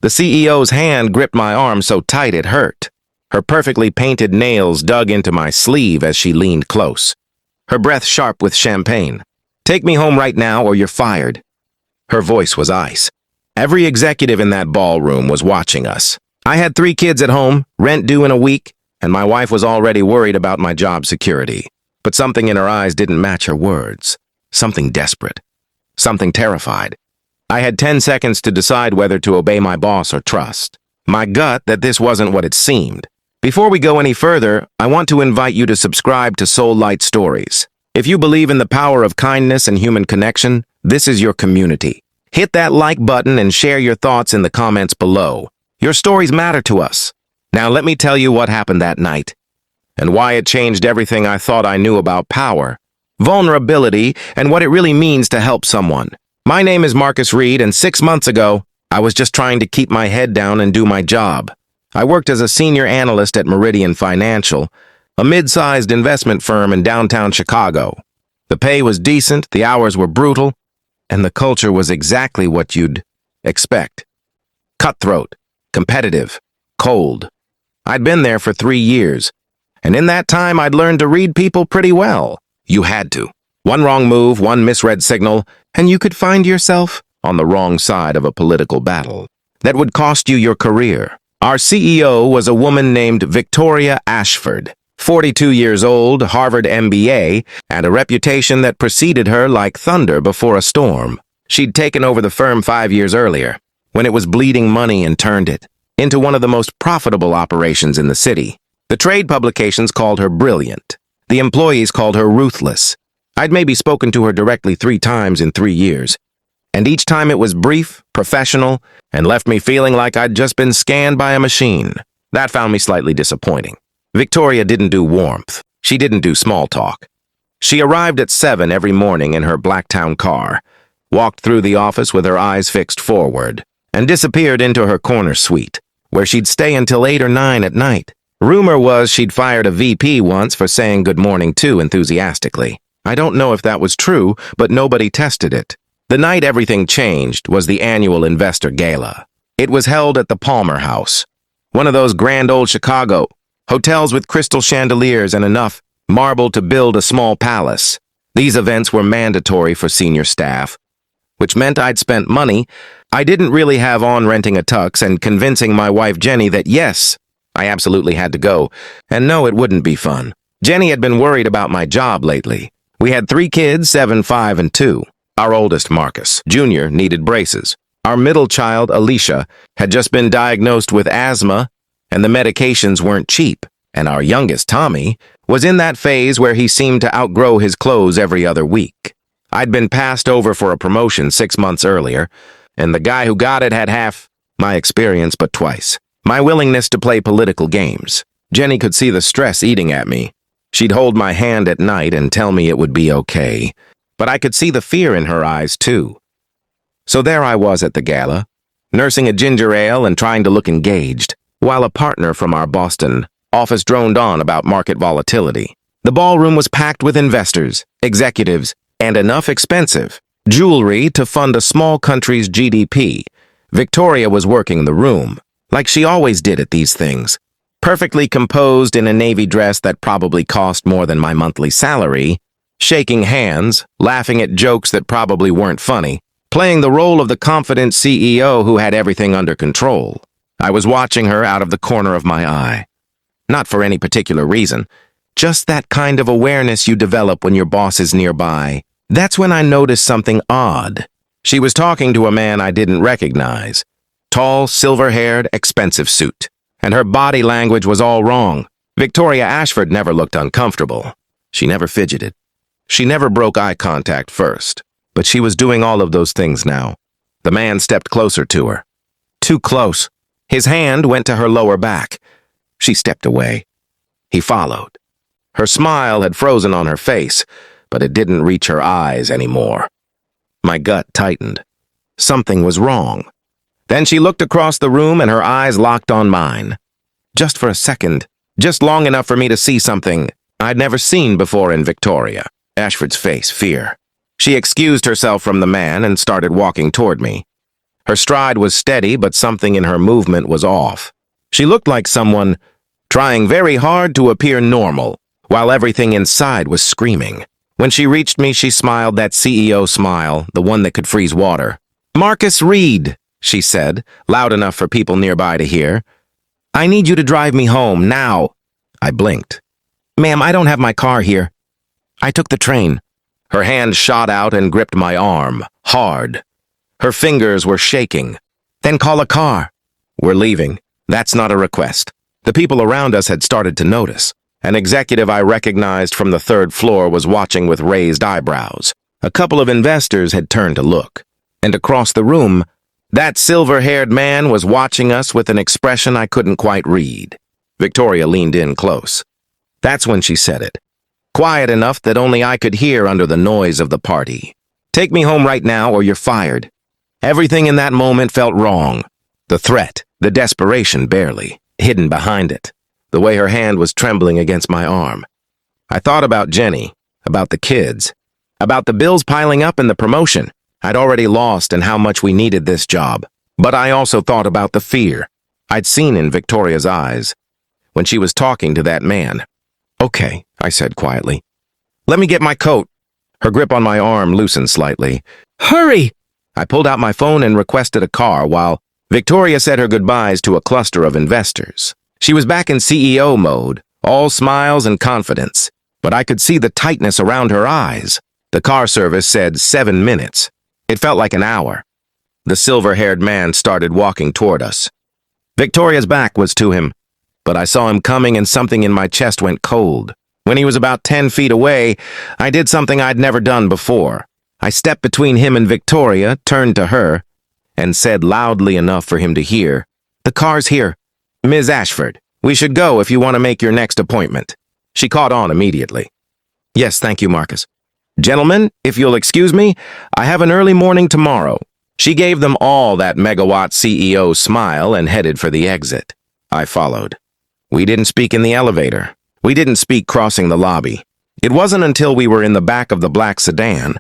The CEO's hand gripped my arm so tight it hurt. Her perfectly painted nails dug into my sleeve as she leaned close. Her breath sharp with champagne. "Take me home right now or you're fired." Her voice was ice. Every executive in that ballroom was watching us. I had 3 kids at home, rent due in a week, and my wife was already worried about my job security. But something in her eyes didn't match her words. Something desperate. Something terrified. I had 10 seconds to decide whether to obey my boss or trust. My gut that this wasn't what it seemed. Before we go any further, I want to invite you to subscribe to Soul Light Stories. If you believe in the power of kindness and human connection, this is your community. Hit that like button and share your thoughts in the comments below. Your stories matter to us. Now let me tell you what happened that night, and why it changed everything I thought I knew about power, vulnerability, and what it really means to help someone. My name is Marcus Reed, and 6 months ago, I was just trying to keep my head down and do my job. I worked as a senior analyst at Meridian Financial, a mid-sized investment firm in downtown Chicago. The pay was decent, the hours were brutal, and the culture was exactly what you'd expect. Cutthroat, competitive, cold. I'd been there for 3 years, and in that time I'd learned to read people pretty well. You had to. One wrong move, one misread signal, and you could find yourself on the wrong side of a political battle that would cost you your career. Our CEO was a woman named Victoria Ashford, 42 years old, Harvard MBA, and a reputation that preceded her like thunder before a storm. She'd taken over the firm 5 years earlier, when it was bleeding money, and turned it into one of the most profitable operations in the city. The trade publications called her brilliant. The employees called her ruthless. I'd maybe spoken to her directly 3 times in 3 years, and each time it was brief, professional, and left me feeling like I'd just been scanned by a machine. That found me slightly disappointing. Victoria didn't do warmth. She didn't do small talk. She arrived at 7 every morning in her Blacktown car, walked through the office with her eyes fixed forward, and disappeared into her corner suite, where she'd stay until 8 or 9 at night. Rumor was she'd fired a VP once for saying good morning too enthusiastically. I don't know if that was true, but nobody tested it. The night everything changed was the annual investor gala. It was held at the Palmer House, one of those grand old Chicago hotels with crystal chandeliers and enough marble to build a small palace. These events were mandatory for senior staff, which meant I'd spent money I didn't really have on renting a tux and convincing my wife Jenny that yes, I absolutely had to go, and no, it wouldn't be fun. Jenny had been worried about my job lately. We had 3 kids, 7, 5, and 2. Our oldest, Marcus Jr., needed braces. Our middle child, Alicia, had just been diagnosed with asthma, and the medications weren't cheap. And our youngest, Tommy, was in that phase where he seemed to outgrow his clothes every other week. I'd been passed over for a promotion 6 months earlier, and the guy who got it had half my experience but twice my willingness to play political games. Jenny could see the stress eating at me. She'd hold my hand at night and tell me it would be okay, but I could see the fear in her eyes too. So there I was at the gala, nursing a ginger ale and trying to look engaged, while a partner from our Boston office droned on about market volatility. The ballroom was packed with investors, executives, and enough expensive jewelry to fund a small country's GDP. Victoria was working the room, like she always did at these things, perfectly composed in a navy dress that probably cost more than my monthly salary, shaking hands, laughing at jokes that probably weren't funny, playing the role of the confident CEO who had everything under control. I was watching her out of the corner of my eye. Not for any particular reason, just that kind of awareness you develop when your boss is nearby. That's when I noticed something odd. She was talking to a man I didn't recognize. Tall, silver-haired, expensive suit. And her body language was all wrong. Victoria Ashford never looked uncomfortable. She never fidgeted. She never broke eye contact first. But she was doing all of those things now. The man stepped closer to her. Too close. His hand went to her lower back. She stepped away. He followed. Her smile had frozen on her face, but it didn't reach her eyes anymore. My gut tightened. Something was wrong. Then she looked across the room and her eyes locked on mine. Just for a second, just long enough for me to see something I'd never seen before in Victoria. Ashford's face, fear. She excused herself from the man and started walking toward me. Her stride was steady, but something in her movement was off. She looked like someone trying very hard to appear normal, while everything inside was screaming. When she reached me, she smiled that CEO smile, the one that could freeze water. "Marcus Reed," she said, loud enough for people nearby to hear. "I need you to drive me home, now." I blinked. "Ma'am, I don't have my car here. I took the train." Her hand shot out and gripped my arm, hard. Her fingers were shaking. "Then call a car." "We're leaving. That's not a request." The people around us had started to notice. An executive I recognized from the third floor was watching with raised eyebrows. A couple of investors had turned to look. And across the room, that silver-haired man was watching us with an expression I couldn't quite read. Victoria leaned in close. That's when she said it. Quiet enough that only I could hear under the noise of the party. "Take me home right now or you're fired." Everything in that moment felt wrong. The threat, the desperation barely, hidden behind it. The way her hand was trembling against my arm. I thought about Jenny, about the kids, about the bills piling up and the promotion I'd already lost and how much we needed this job. But I also thought about the fear I'd seen in Victoria's eyes when she was talking to that man. "Okay," I said quietly. "Let me get my coat." Her grip on my arm loosened slightly. "Hurry!" I pulled out my phone and requested a car while Victoria said her goodbyes to a cluster of investors. She was back in CEO mode, all smiles and confidence, but I could see the tightness around her eyes. The car service said 7 minutes. It felt like an hour. The silver-haired man started walking toward us. Victoria's back was to him, but I saw him coming and something in my chest went cold. When he was about 10 feet away, I did something I'd never done before. I stepped between him and Victoria, turned to her, and said loudly enough for him to hear, "The car's here. Ms. Ashford, we should go if you want to make your next appointment." She caught on immediately. "Yes, thank you, Marcus." "Gentlemen, if you'll excuse me, I have an early morning tomorrow." She gave them all that megawatt CEO smile and headed for the exit. I followed. We didn't speak in the elevator. We didn't speak crossing the lobby. It wasn't until we were in the back of the black sedan,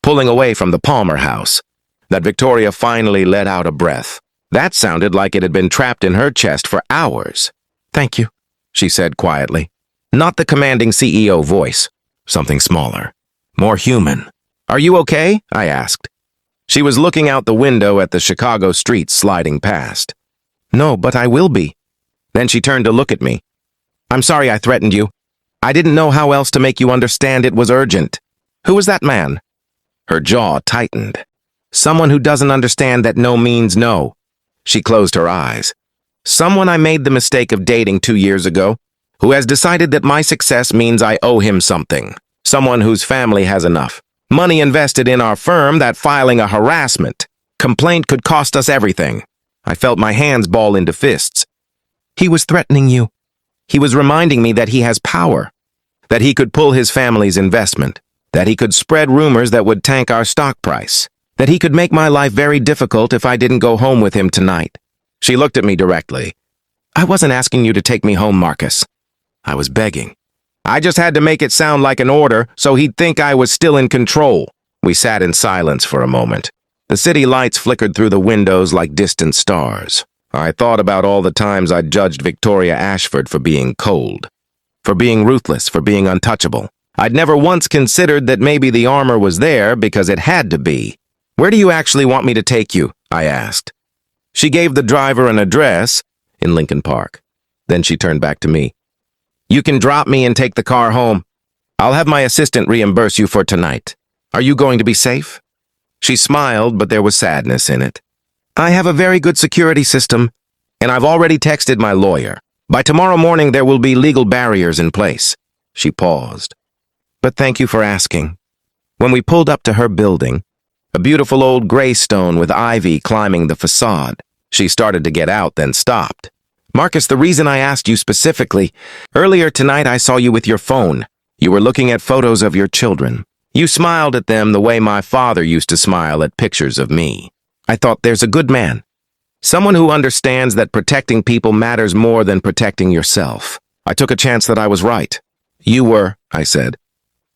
pulling away from the Palmer house, that Victoria finally let out a breath. That sounded like it had been trapped in her chest for hours. "Thank you," she said quietly. Not the commanding CEO voice. Something smaller. More human. "Are you okay?" I asked. She was looking out the window at the Chicago streets sliding past. "No, but I will be." Then she turned to look at me. "I'm sorry I threatened you. I didn't know how else to make you understand it was urgent. Who was that man?" Her jaw tightened. "Someone who doesn't understand that no means no." She closed her eyes. "Someone I made the mistake of dating 2 years ago, who has decided that my success means I owe him something. Someone whose family has enough money invested in our firm that filing a harassment complaint could cost us everything." I felt my hands ball into fists. "He was threatening you. He was reminding me that he has power, that he could pull his family's investment, that he could spread rumors that would tank our stock price, that he could make my life very difficult if I didn't go home with him tonight." She looked at me directly. "I wasn't asking you to take me home, Marcus. I was begging. I just had to make it sound like an order so he'd think I was still in control." We sat in silence for a moment. The city lights flickered through the windows like distant stars. I thought about all the times I'd judged Victoria Ashford for being cold, for being ruthless, for being untouchable. I'd never once considered that maybe the armor was there because it had to be. "Where do you actually want me to take you?" I asked. She gave the driver an address in Lincoln Park. Then she turned back to me. "You can drop me and take the car home. I'll have my assistant reimburse you for tonight. Are you going to be safe?" She smiled, but there was sadness in it. "I have a very good security system, and I've already texted my lawyer. By tomorrow morning, there will be legal barriers in place." She paused. "But thank you for asking." When we pulled up to her building, a beautiful old gray stone with ivy climbing the facade, she started to get out, then stopped. "Marcus, the reason I asked you specifically, earlier tonight I saw you with your phone. You were looking at photos of your children. You smiled at them the way my father used to smile at pictures of me. I thought, there's a good man. Someone who understands that protecting people matters more than protecting yourself. I took a chance that I was right." "You were," I said.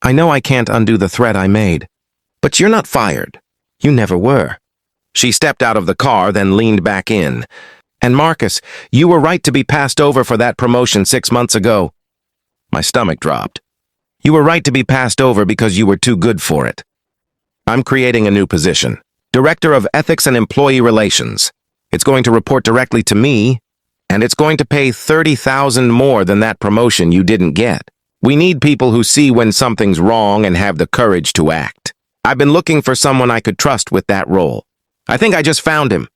"I know I can't undo the threat I made. But you're not fired. You never were. She stepped out of the car, then leaned back in. And Marcus, you were right to be passed over for that promotion 6 months ago. My stomach dropped. You were right to be passed over because you were too good for it. I'm creating a new position, Director of Ethics and Employee Relations. It's going to report directly to me, and it's going to pay $30,000 more than that promotion you didn't get. We need people who see when something's wrong and have the courage to act. I've been looking for someone I could trust with that role. I think I just found him.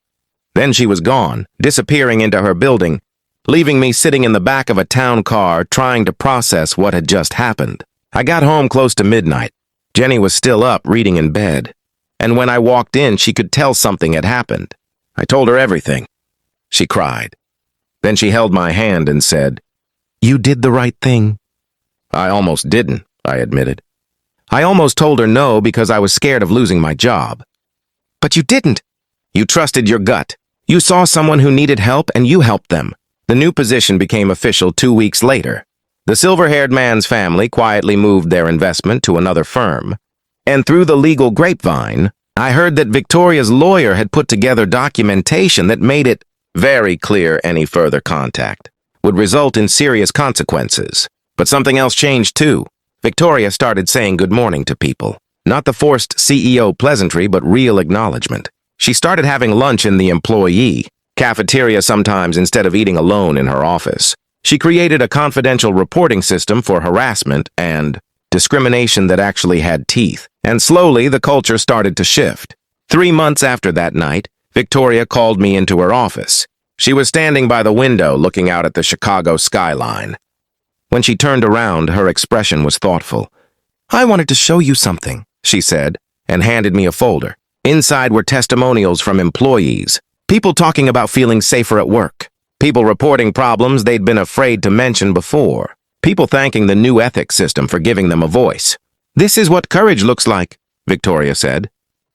Then she was gone, disappearing into her building, leaving me sitting in the back of a town car trying to process what had just happened. I got home close to midnight. Jenny was still up, reading in bed. And when I walked in, she could tell something had happened. I told her everything. She cried. Then she held my hand and said, "You did the right thing." I almost didn't, I admitted. I almost told her no because I was scared of losing my job. But you didn't. You trusted your gut. You saw someone who needed help and you helped them. The new position became official 2 weeks later. The silver-haired man's family quietly moved their investment to another firm. And through the legal grapevine, I heard that Victoria's lawyer had put together documentation that made it very clear any further contact would result in serious consequences. But something else changed too. Victoria started saying good morning to people. Not the forced CEO pleasantry, but real acknowledgement. She started having lunch in the employee cafeteria sometimes instead of eating alone in her office. She created a confidential reporting system for harassment and discrimination that actually had teeth. And slowly, the culture started to shift. 3 months after that night, Victoria called me into her office. She was standing by the window looking out at the Chicago skyline. When she turned around, her expression was thoughtful. "I wanted to show you something," she said, and handed me a folder. Inside were testimonials from employees, people talking about feeling safer at work, people reporting problems they'd been afraid to mention before, people thanking the new ethics system for giving them a voice. "This is what courage looks like," Victoria said.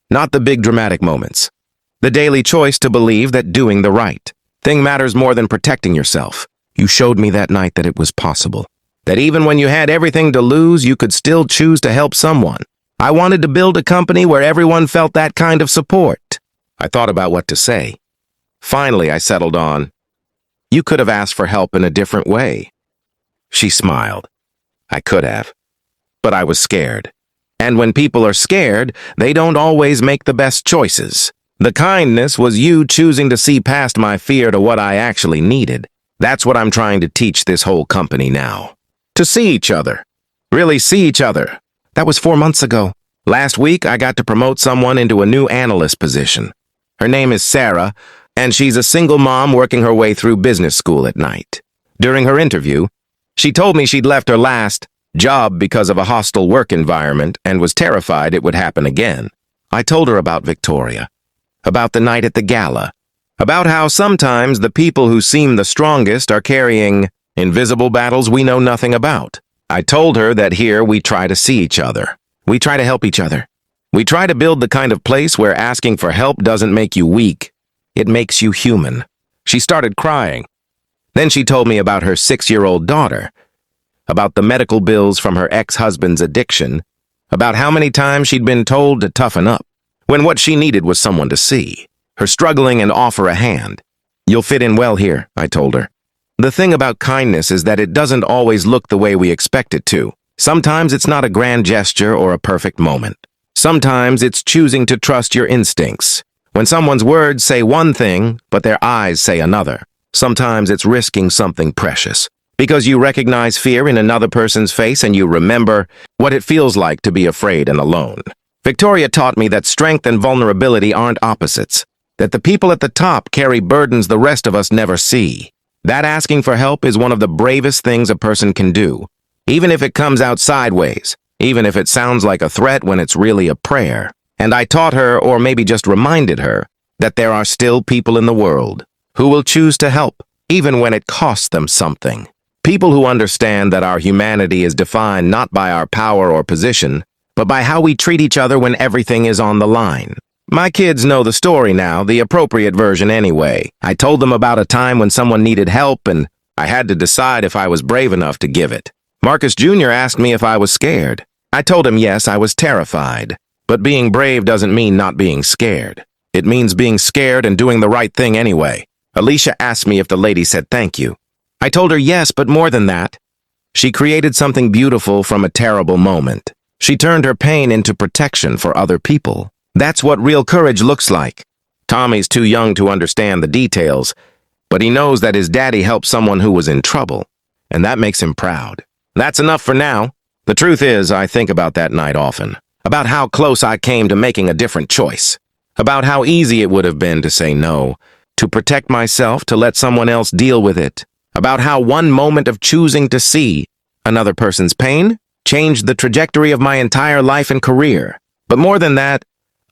"Not the big dramatic moments. The daily choice to believe that doing the right thing matters more than protecting yourself. You showed me that night that it was possible. That even when you had everything to lose, you could still choose to help someone. I wanted to build a company where everyone felt that kind of support." I thought about what to say. Finally, I settled on, "You could have asked for help in a different way." She smiled. I could have. But I was scared. And when people are scared, they don't always make the best choices. The kindness was you choosing to see past my fear to what I actually needed. That's what I'm trying to teach this whole company now. To see each other. Really see each other. That was 4 months ago. Last week, I got to promote someone into a new analyst position. Her name is Sarah, and she's a single mom working her way through business school at night. During her interview, she told me she'd left her last job because of a hostile work environment and was terrified it would happen again. I told her about Victoria, about the night at the gala, about how sometimes the people who seem the strongest are carrying invisible battles we know nothing about. I told her that here we try to see each other. We try to help each other. We try to build the kind of place where asking for help doesn't make you weak. It makes you human. She started crying. Then she told me about her 6-year-old daughter, about the medical bills from her ex-husband's addiction, about how many times she'd been told to toughen up, when what she needed was someone to see her struggling and offer a hand. "You'll fit in well here," I told her. The thing about kindness is that it doesn't always look the way we expect it to. Sometimes it's not a grand gesture or a perfect moment. Sometimes it's choosing to trust your instincts. When someone's words say one thing, but their eyes say another. Sometimes it's risking something precious, because you recognize fear in another person's face and you remember what it feels like to be afraid and alone. Victoria taught me that strength and vulnerability aren't opposites, that the people at the top carry burdens the rest of us never see. That asking for help is one of the bravest things a person can do, even if it comes out sideways, even if it sounds like a threat when it's really a prayer. And I taught her, or maybe just reminded her, that there are still people in the world who will choose to help, even when it costs them something. People who understand that our humanity is defined not by our power or position, but by how we treat each other when everything is on the line. My kids know the story now, the appropriate version anyway. I told them about a time when someone needed help, and I had to decide if I was brave enough to give it. Marcus Jr. asked me if I was scared. I told him yes, I was terrified. But being brave doesn't mean not being scared. It means being scared and doing the right thing anyway. Alicia asked me if the lady said thank you. I told her yes, but more than that. She created something beautiful from a terrible moment. She turned her pain into protection for other people. That's what real courage looks like. Tommy's too young to understand the details, but he knows that his daddy helped someone who was in trouble, and that makes him proud. That's enough for now. The truth is, I think about that night often. About how close I came to making a different choice. About how easy it would have been to say no, to protect myself, to let someone else deal with it. About how one moment of choosing to see another person's pain changed the trajectory of my entire life and career. But more than that,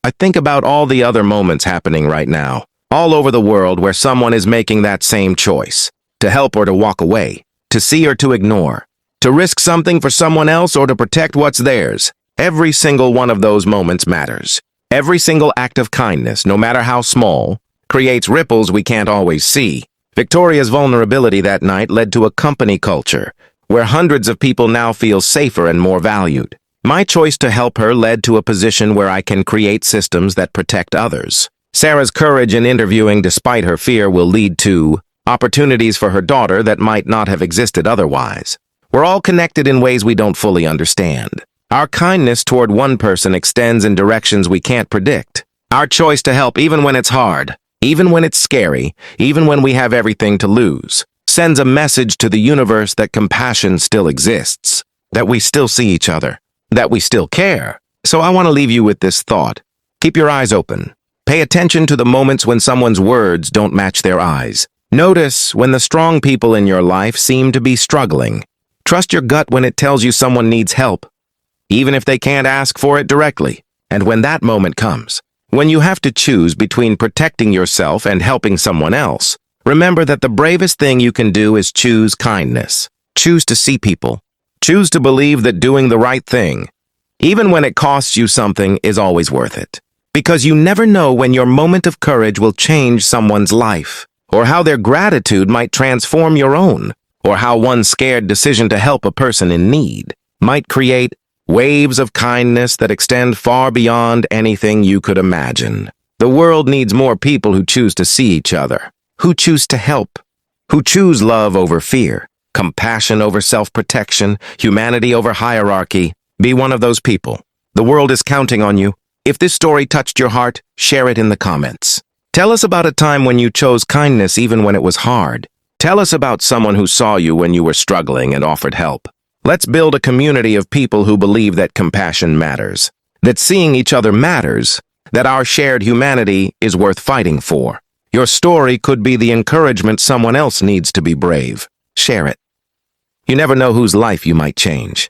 I think about all the other moments happening right now, all over the world where someone is making that same choice, to help or to walk away, to see or to ignore, to risk something for someone else or to protect what's theirs. Every single one of those moments matters. Every single act of kindness, no matter how small, creates ripples we can't always see. Victoria's vulnerability that night led to a company culture where hundreds of people now feel safer and more valued. My choice to help her led to a position where I can create systems that protect others. Sarah's courage in interviewing despite her fear will lead to opportunities for her daughter that might not have existed otherwise. We're all connected in ways we don't fully understand. Our kindness toward one person extends in directions we can't predict. Our choice to help even when it's hard, even when it's scary, even when we have everything to lose, sends a message to the universe that compassion still exists, that we still see each other, that we still care. So I want to leave you with this thought. Keep your eyes open. Pay attention to the moments when someone's words don't match their eyes. Notice when the strong people in your life seem to be struggling. Trust your gut when it tells you someone needs help, even if they can't ask for it directly. And when that moment comes, when you have to choose between protecting yourself and helping someone else, remember that the bravest thing you can do is choose kindness. Choose to see people. Choose to believe that doing the right thing, even when it costs you something, is always worth it. Because you never know when your moment of courage will change someone's life, or how their gratitude might transform your own, or how one scared decision to help a person in need might create waves of kindness that extend far beyond anything you could imagine. The world needs more people who choose to see each other, who choose to help, who choose love over fear, compassion over self-protection, humanity over hierarchy. Be one of those people. The world is counting on you. If this story touched your heart, share it in the comments. Tell us about a time when you chose kindness even when it was hard. Tell us about someone who saw you when you were struggling and offered help. Let's build a community of people who believe that compassion matters, that seeing each other matters, that our shared humanity is worth fighting for. Your story could be the encouragement someone else needs to be brave. Share it. You never know whose life you might change.